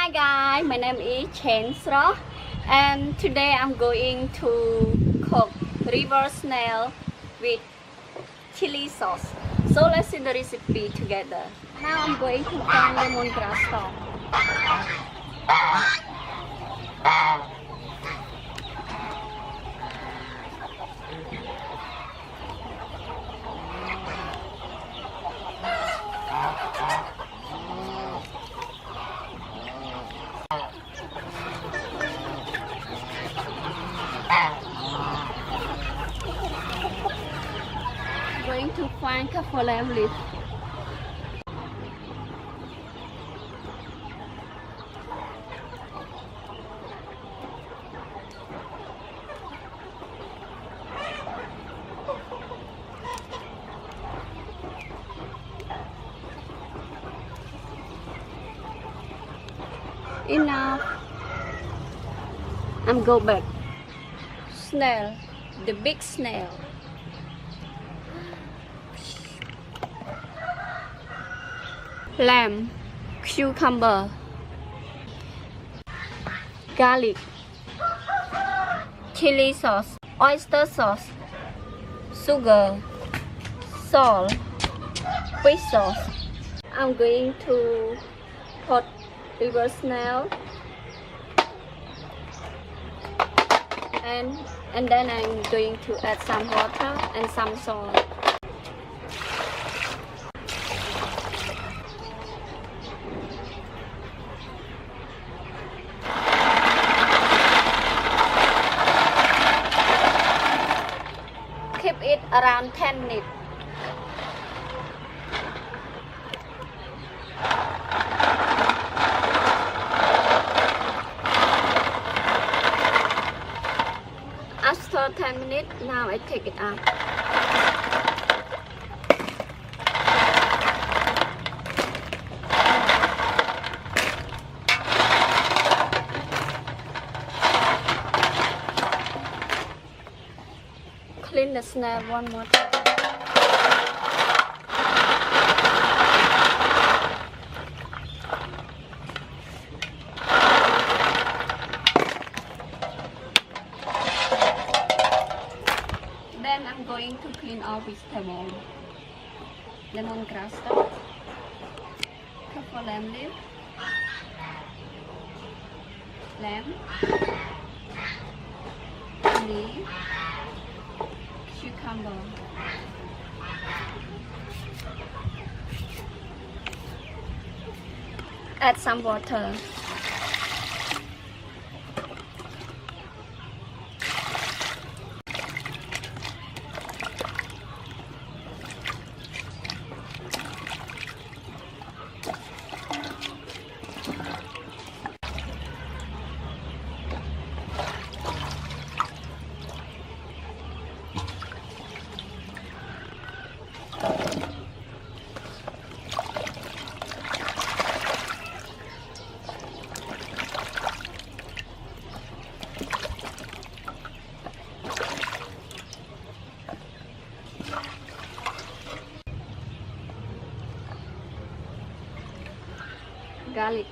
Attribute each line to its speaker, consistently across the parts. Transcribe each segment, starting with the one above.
Speaker 1: Hi guys, my name is Chen Sro, and today I'm going to cook river snail with chili sauce. So let's see the recipe together. Now I'm going to find lemongrass stalk. Going to find kaffir leaf. Enough. I'm go back. Snail, the big snail. Lamb, cucumber, garlic, chili sauce, oyster sauce, sugar, salt, fish sauce. I'm going to put river snail and then I'm going to add some water and some salt. Keep it around 10 minutes. After 10 minutes, now I take it out. Clean the snail one more time. Then I'm going to clean all vegetables. Lemongrass stalk, kaffir leaf, lamb, honey, cucumber. Add some water. Garlic,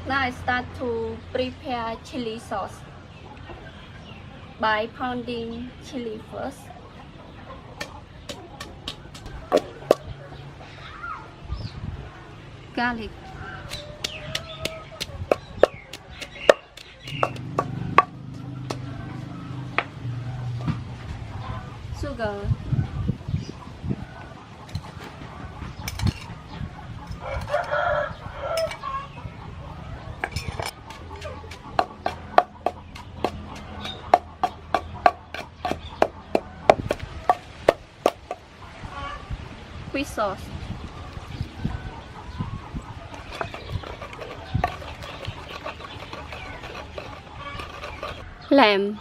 Speaker 1: now I start to prepare chili sauce by pounding chili first. Garlic, sugar, fish sauce, lamb.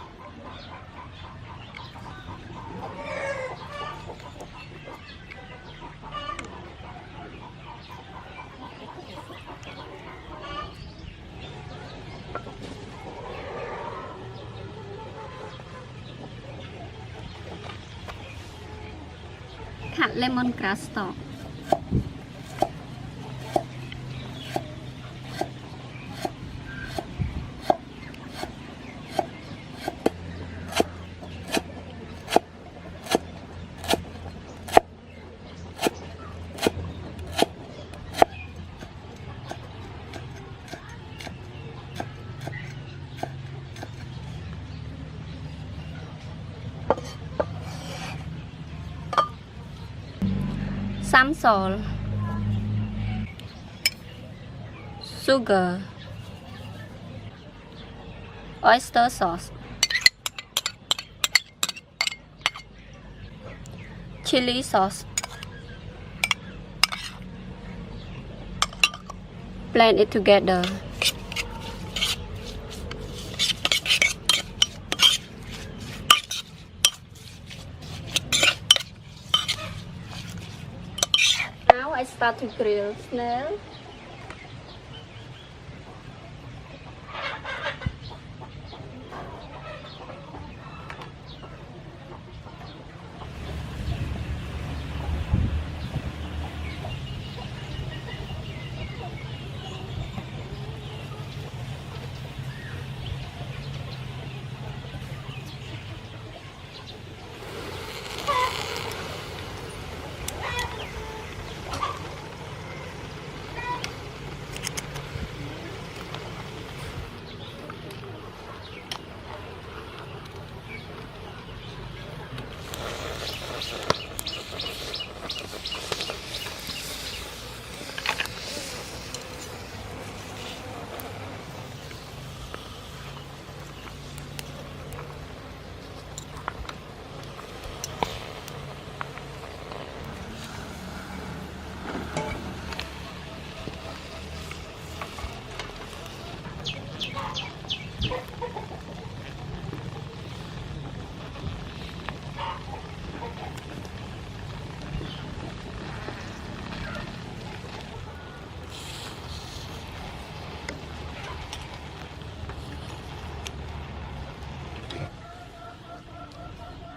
Speaker 1: Cut lemongrass stalk. Some salt, sugar, oyster sauce, chili sauce. Blend it together. Now I start to grill snail.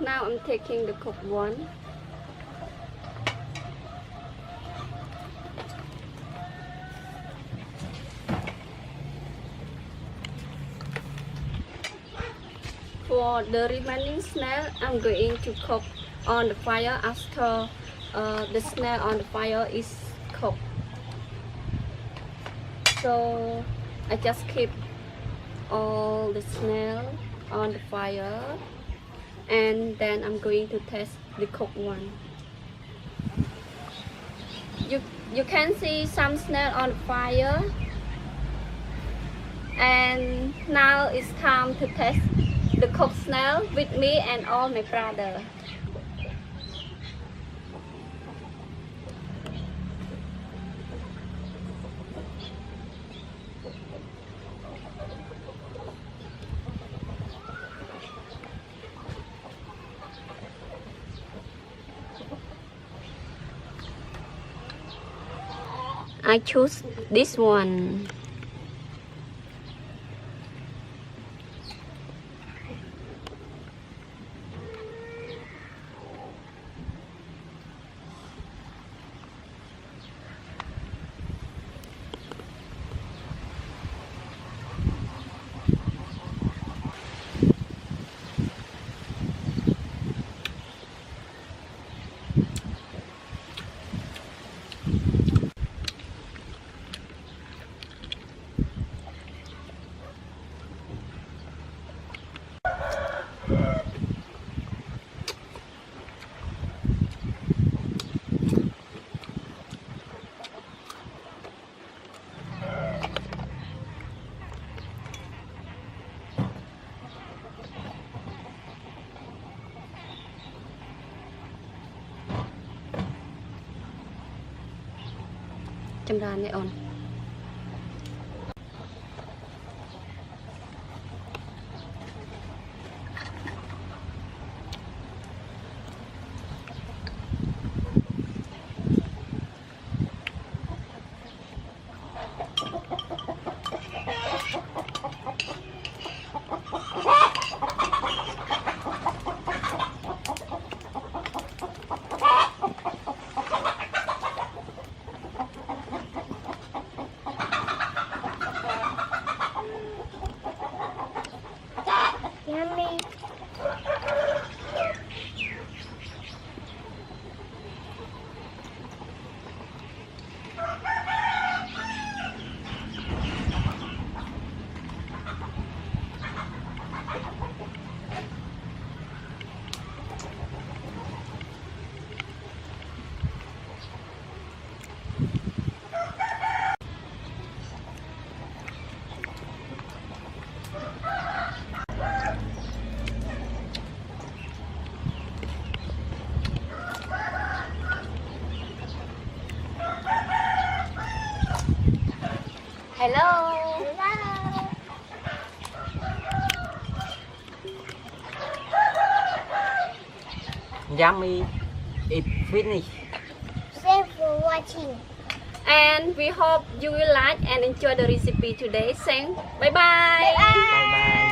Speaker 1: Now I'm taking the cooked one. For the remaining snail, I'm going to cook on the fire after the snail on the fire is cooked. So I just keep all the snail on the fire, and then I'm going to test the cooked one. You can see some snail on the fire, and now it's time to test the cooked snail with me and all my brother. I choose this one. Châm ra này on. Hello.
Speaker 2: Yummy. It finished.
Speaker 3: Thanks for watching.
Speaker 1: And we hope you will like and enjoy the recipe today. Saying bye bye.
Speaker 3: Bye bye.
Speaker 2: Bye bye.